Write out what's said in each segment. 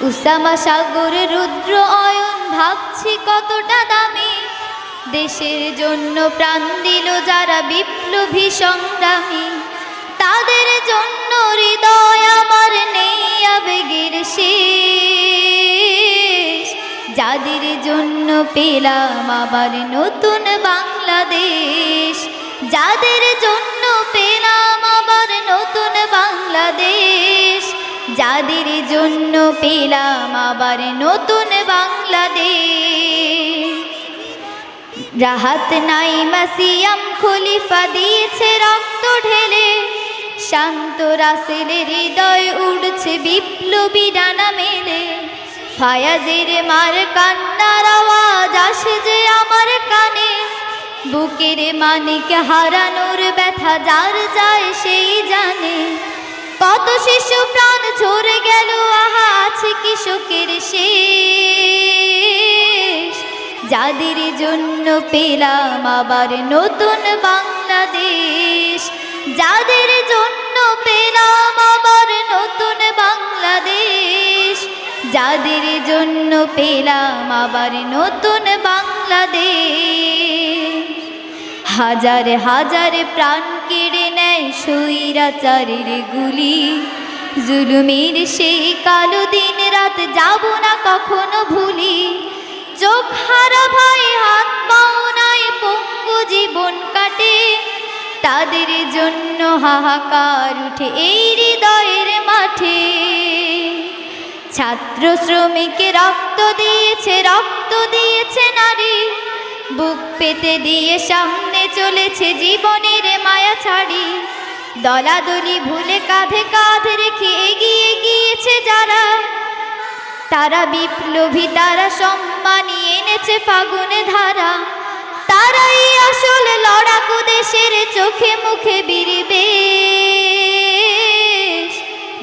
Osama সাগর রুদ্র অয়ন ভাবছি কতটা দামি, দেশের জন্য প্রাণ দিল যারা বিপ্লবী সংগ্রামী, তাদের জন্য হৃদয় আমার নেই আবেগের শেষ, যাদের জন্য পেলাম আবার নতুন বাংলাদেশ, যাদের জন্য পেলাম আবার নতুন বাংলাদেশ, যাদের জন্য পেলাম আবার নতুন বাংলাদেশ। রাহাত নাইমা সিয়াম খলিফা দিয়েছে রক্ত ঢেলে, শান্ত রাসেলের হৃদয় উড়ছে বিপ্লবী ডানা মেলে, ফায়াজের মার কান্নার আওয়াজ আসে যে আমার কানে, বুকের মানিক হারানোর ব্যথা যার যায় সেই জানে, কত শিশু প্রাণ ঝরে গেল আহা আছে কি শোকের শেষ, যাদের জন্য পেলাম আবার নতুন বাংলাদেশ, যাদের জন্য পেলাম আবার নতুন বাংলাদেশ, যাদের জন্য পেলাম আবার নতুন বাংলাদেশ। হাজার হাজার প্রাণ কেড়ে নেয় স্বৈরাচারের গুলি, জুলুমের সেই কালো দিন রাত যাব না কখনো ভুলি, চোখ হারা ভাই হাত পাও নাই পঙ্গু জীবন কাটে, তাদের জন্য হাহাকার উঠে এই হৃদয়ের মাঠে, ছাত্র শ্রমিক রক্ত দিয়েছে নারী, বুক পেতে দিয়ে সামনে চলেছে জীবনের মায়া ছাড়ি, দলাদলি ভুলে কাঁধে কাঁধ রেখে এগিয়ে গিয়েছে যারা, তারা বিপ্লবী তারা সম্মানী এনেছে ফাগুনে ধারা, তারাই আসল লড়াকু দেশের চোখে মুখে বিরিবেশ,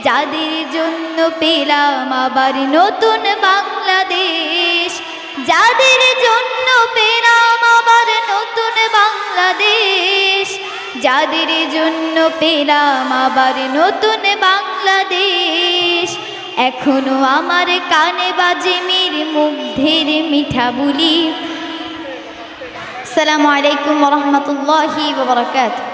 যাদের জন্য পেলাম আবার নতুন বাংলাদেশ, যাদের জন্য পেলাম আবার নতুন বাংলাদেশ, যাদের জন্য পেলাম আবার নতুন বাংলাদেশ। এখনো আমার কানে বাজে মীর মুগ্ধের মিঠা বুলি। আসসালামু আলাইকুম ওয়া রাহমাতুল্লাহি ওয়া বারাকাতুহু।